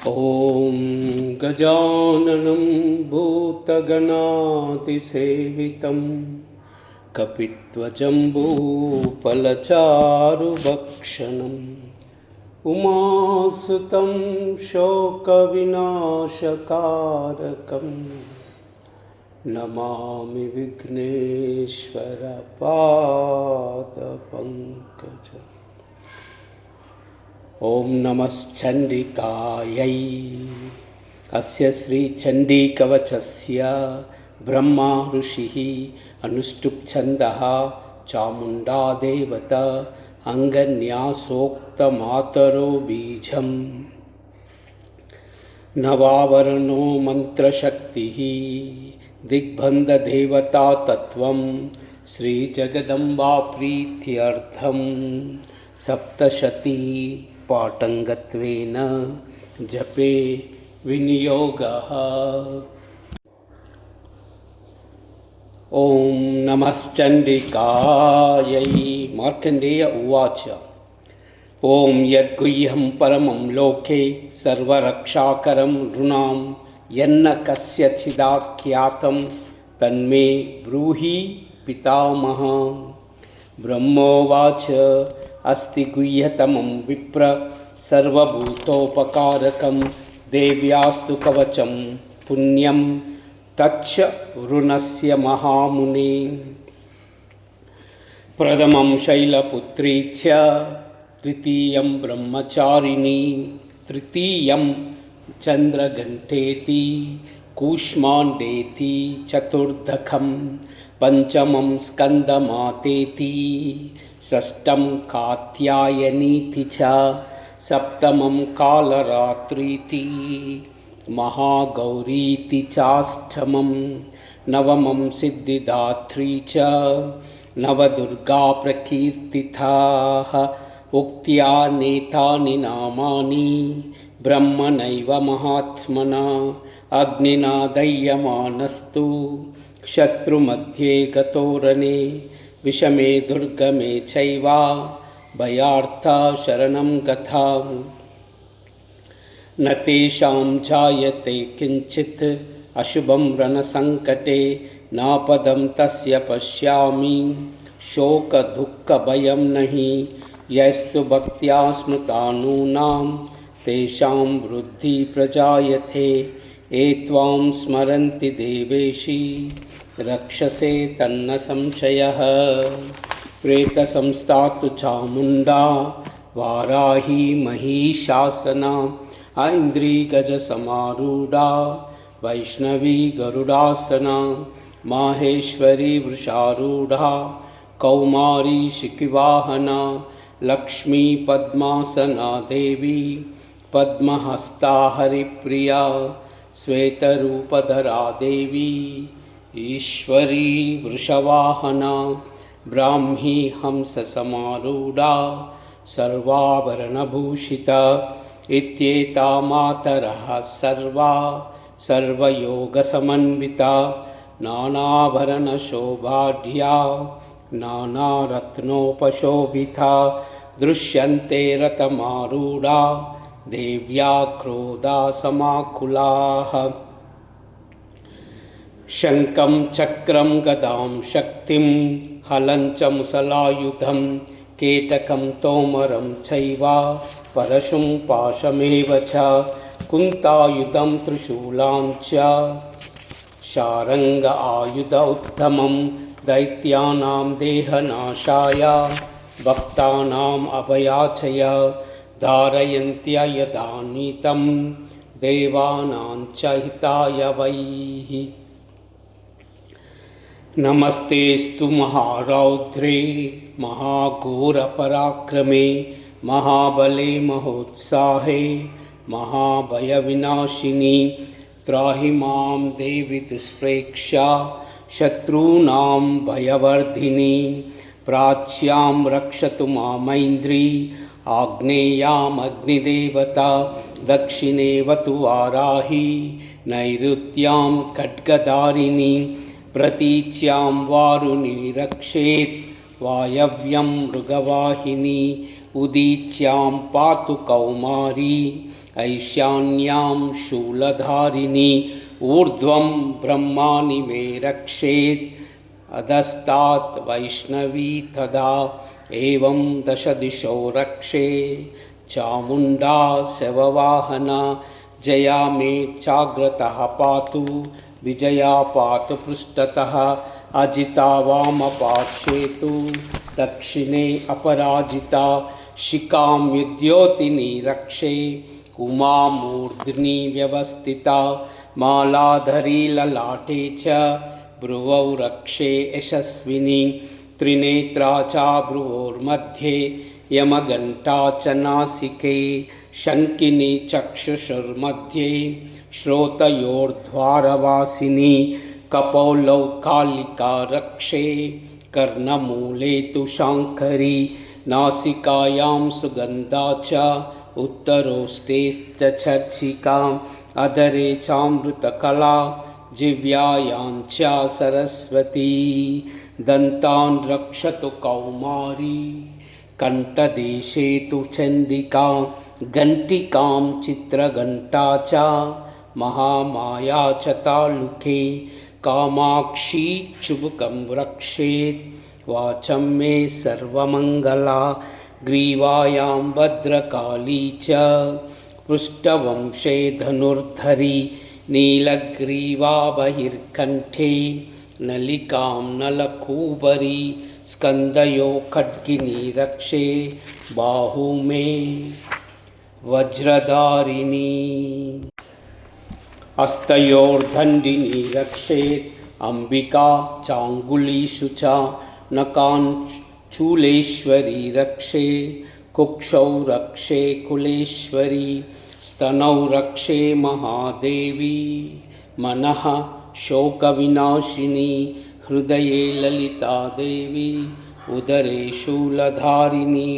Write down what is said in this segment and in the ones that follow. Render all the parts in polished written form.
ॐ गजाननं भूतगणातिसेवितं कपित्वजम्बूफलचारुभक्षणम् उमासुतं शोकविनाशकारकं नमामि विघ्नेश्वरपादपङ्कजम्। ओम नमश्चंडिकायै। अस्य श्रीचंडीकवचस्य ब्रह्मा ऋषिः अनुष्टुप् छन्दः चामुण्डा देवता अंगन्यासोक्तमातरो बीजम् नवावरणो मंत्रशक्तिः दिग्बन्धदेवता तत्त्वं श्रीजगदम्बा प्रीत्यर्थं सप्तशती पाटंगत्वेन जपे विनियोगः। ओम नमश्चंडिकायै। मार्कंडेय उवाच। ओम यद्गुह्यं परमं लोके सर्वरक्षाकरं नृणां यन्न कस्यचिदाख्यातं तन्मे ब्रूहि पितामह। ब्रह्मोवाच। अस्ति गुह्यतमं विप्र सर्वभूतोपकारकं देव्यास्तु कवचं पुण्यं तच्च वृणस्य महामुने। प्रथमं शैलपुत्री च द्वितीयं ब्रह्मचारिणी तृतीयं चन्द्रघण्टेति कूष्माण्डेति चतुर्दशं पंचमं स्कन्दमातेति षष्ठं कात्यायनीति च सप्तमं कालरात्रीति महागौरीति चाष्टमं नवमं सिद्धिदात्री च नवदुर्गा प्रकीर्तिताः। उक्त्या नेतानि नामानि ब्रह्मणैव महात्मना अग्निना दह्यमानस्तु शत्रुमध्ये गतोरणे विषमे दुर्गमे चैव भयार्था शरणं गता। न तेषां जायते किंचित् अशुभं रणसंकटे नापदं तस्य पश्यामि शोकदुःखभयं नहि। यस्तु भक्त्या स्मृतानूनां तेषां वृद्धि प्रजायते। ये त्वां स्मरन्ति देवेशि रक्षसे तन्न संशयः। प्रेतसंस्था तु चामुण्डा वाराही महिषासना ऐन्द्रिगजसमारूढा वैष्णवी गरुडासना माहेश्वरी वृषारूढा कौमारी शिखिवाहना लक्ष्मी पद्मासना देवी पद्महस्ता हरिप्रिया श्वेतरूपधरा देवी ईश्वरी वृषवाहना ब्राह्मी हंससमारूढा सर्वाभरणभूषिता इत्येता मातरः सर्वा सर्वयोगसमन्विता नानाभरणशोभाढ्या नानारत्नोपशोभिता दृश्यन्ते रथमारूढा देव्या क्रोधा समाकुलाः। शङ्खं चक्रं गदां शक्तिं हलं च मुसलायुधं केटकं तोमरं चैव परशुं पाशमेव च कुन्तायुधं त्रिशूलां च शारङ्ग आयुध उत्तमं दैत्यानां देहनाशाय भक्तानाम् अभयाचय धारयन्त्य यदा नीतं देवानां च हिताय वैः। नमस्तेस्तु महारौद्रे महाघोरपराक्रमे महाबले महोत्साहे महाभयविनाशिनी त्राहि मां देवि दुष्प्रेक्ष्या शत्रूणां भयवर्धिनी। प्राच्यां रक्षतु मामैन्द्री आग्नेयाम् अग्निदेवता दक्षिणेवतु वाराही नैऋत्यां खड्गधारिणी प्रतीच्यां वारुणी रक्षेत् वायव्यं मृगवाहिनी उदीच्यां पातु कौमारी ऐशान्यां शूलधारिणी ऊर्ध्वं ब्रह्माणि मे रक्षेत् अधस्तात् वैष्णवी तदा एवं दशदिशो रक्षे चामुण्डा शववाहना जया मे चाग्रतः पातु विजया पातु पृष्ठतः अजिता वामपार्श्वे तु दक्षिणे अपराजिता शिखां युध्योतिनी रक्षे उमा मूर्ध्नि व्यवस्थिता मालाधरी ललाटे च भ्रुवौ रक्षे यशस्विनी त्रिनेत्रा च भ्रुवोर्मध्ये यमघण्टा च नासिके शङ्किनी चक्षुषुर्मध्ये श्रोतयोर्द्वारवासिनी कपौलौ कालिका रक्षे कर्णमूले तु शाङ्करी नासिकायां सुगन्धा च उत्तरोष्टे च चर्चिका अधरे चामृतकला जिह्वायां च सरस्वती दन्तान् रक्षतु कौमारी कण्ठदेशे तु चण्डिका घण्टिकां चित्रघण्टा च महामाया च तालुके कामाक्षी चुबुकं रक्षेत् वाचं मे सर्वमङ्गला ग्रीवायां भद्रकाली च पृष्ठवंशे धनुर्धरी नीलग्रीवा बहिर्कण्ठे नलिकां नलकूबरी स्कन्दयो खड्गिनी रक्षे बाहू मे वज्रधारिणी हस्तयोर्दण्डिनी रक्षेत् अम्बिका चाङ्गुलीषु च नकाञ्चूलेश्वरी रक्षे कुक्षौ रक्षे कुलेश्वरी स्तनौ रक्षे महादेवी मनः शोकविनाशिनी हृदये ललिता देवी उदरे शूलधारिणी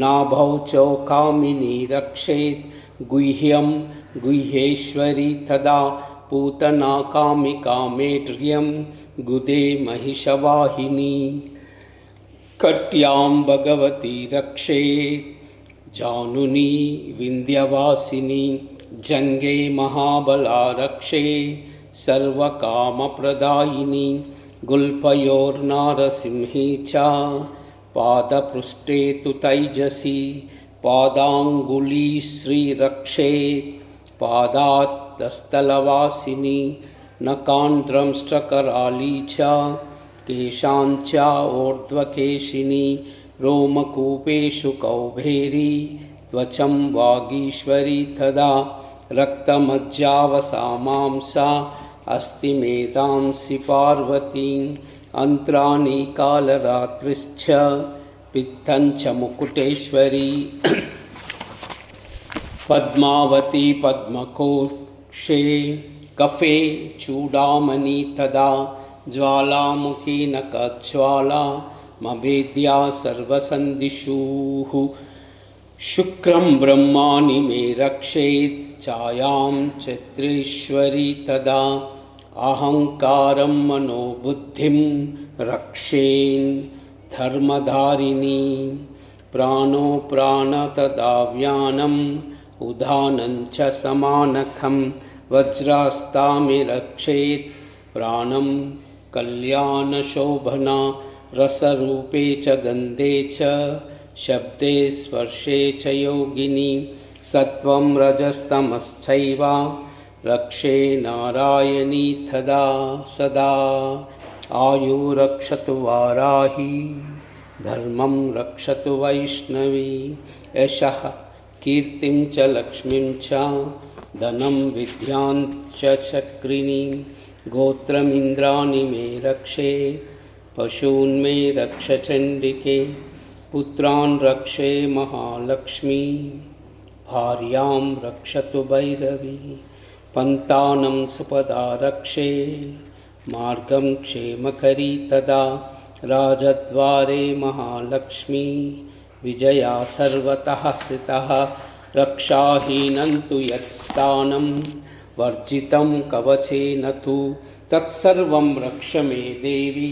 नाभौ चौकामिनी रक्षेत् गुह्यं गुह्येश्वरी तदा पूतना कामिका मेढ्र्यं गुदे महिषवाहिनी कट्यां भगवती रक्षेत् जानुनी विन्ध्यवासिनी जङ्गे महाबला रक्षे सर्वकामप्रदायिनी गुल्फयोर्नारसिंही च पादपृष्ठे तु तैजसी पादाङ्गुली श्रीरक्षेत् पादात्तस्थलवासिनी नकान्ध्रंष्ट्रकराली च केशाञ्च ऊर्ध्वकेशिनी रोमकूपेषु कौबेरी त्वचं वागीश्वरी तदा रक्तमज्जावसामांसा अस्तिमेतांसि पार्वतीं अन्त्राणि कालरात्रिश्च पित्तञ्च मुकुटेश्वरी पद्मावती पद्मकोशे कफे चूडामणि तदा ज्वालामुखी नखज्वाला मभेद्या सर्वसन्दिषुः शुक्रं ब्रह्माणि मे रक्षेत् छायां चत्रेश्वरी तदा अहङ्कारं मनोबुद्धिं रक्षेन् धर्मधारिणी प्राणो प्राण तदा व्यानम् उदानं च समानखं वज्रास्तामि रक्षेत् प्राणं कल्याणशोभना रसरूपे च गन्धे च शब्दे स्पर्शे च योगिनी सत्वं रजस्तमश्चैव रक्षे नारायणी तदा सदा आयुरक्षतु वाराही धर्मं रक्षतु वैष्णवी यशः कीर्तिं च लक्ष्मीं च धनं विद्यां च चक्रिणी गोत्रमिन्द्राणि मे रक्षे पशून् मे रक्ष चण्डिके पुत्रान् रक्षे महालक्ष्मी भार्यां रक्षतु भैरवी पन्तानं सुपदा रक्षे मार्गं क्षेमकरी तदा राजद्वारे महालक्ष्मी विजया सर्वतः स्थितः रक्षाहीनं तु यत्स्थानं वर्जितं कवचेन तु तत्सर्वं रक्ष मे देवी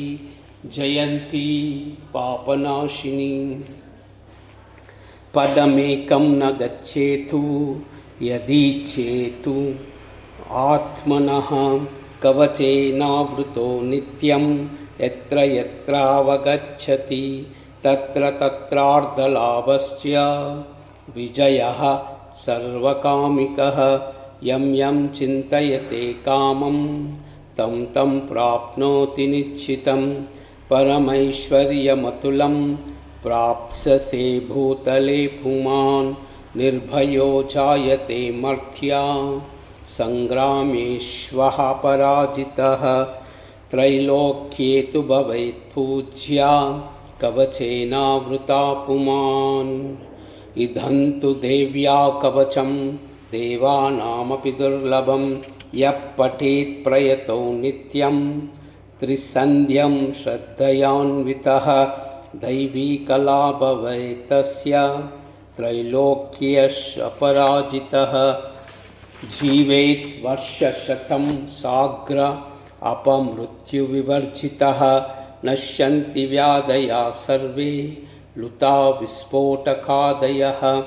जयन्ती पापनाशिनी। पदमेकं न गच्छेतु यदीच्छेतु आत्मनः कवचेनावृतो नित्यं यत्र यत्रावगच्छति तत्र तत्रार्धलाभस्य विजयः सर्वकामिकः। यं यं चिन्तयते कामं तं तं प्राप्नोति निश्चितं। परमैश्वर्यमतुलं प्राप्स्यसे भूतले पुमान्। निर्भयो जायते मर्त्या संग्रामेष्वः पराजितः। त्रैलोक्ये तु भवेत् पूज्या कवचेनावृता पुमान्। इदं तु देव्या कवचं देवानामपि दुर्लभं। यः पठेत् प्रयतो नित्यं त्रिसन्ध्यं श्रद्धयान्वितः। दैवी कला भवेत् तस्य त्रैलोक्येऽपराजितः। जीवेत् वर्षशतं साग्र अपमृत्युविवर्जितः। नश्यन्ति व्याधयः सर्वे लुता विस्फोटकादयः।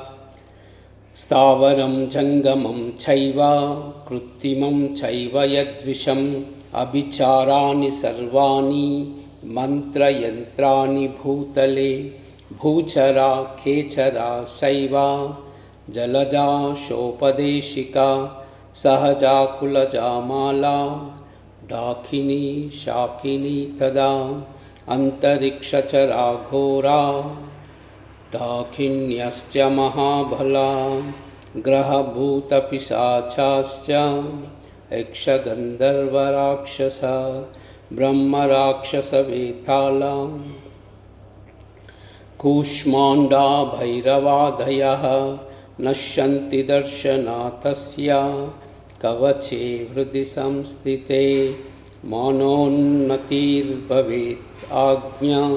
स्थावरं जङ्गमं चैव कृत्रिमं चैव यद्विषम्। अभिचाराणि सर्वाणि मन्त्रयन्त्राणि भूतले। भूचरा खेचरा शैव जलजा शोपदेशिका। सहजा कुलजा माला डाकिनी शाकिनी तदा। अन्तरिक्षचरा घोरा डाकिन्यश्च महाबला। ग्रहभूतपिशाचाश्च यक्षगन्धर्वराक्षसा। ब्रह्मराक्षसवेताला कूष्माण्डा भैरवादयः। नश्यन्ति दर्शनातस्य कवचे हृदि संस्थिते। मनोन्नतिर्भवेत् आज्ञा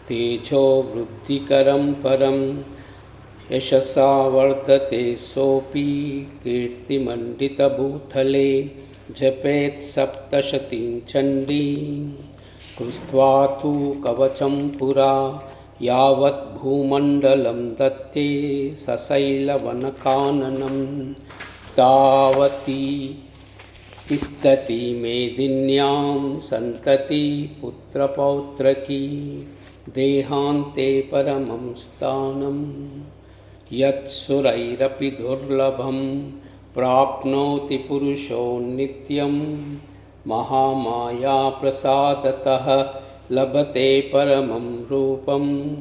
तेजो वृद्धिकरं परं। यशसा वर्धते सोऽपि कीर्तिमण्डितभूतले। जपेत् सप्तशतीं चण्डीं कृत्वा तु कवचं पुरा। यावत् भूमण्डलं दत्ते सशैलवनकाननं। तावती तिष्ठति मेदिन्यां सन्तति पुत्रपौत्रकी। देहान्ते परमं स्थानं यत्सुरैरपि दुर्लभं। प्राप्नोति पुरुषो नित्यं महामायाप्रसादतः। लभते परमं रूपं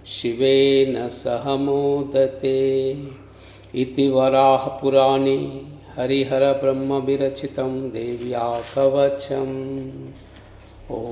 शिवेन सह मोदते। इति वराहपुराणे हरिहरब्रह्मविरचितं देव्या कवचम्। ॐ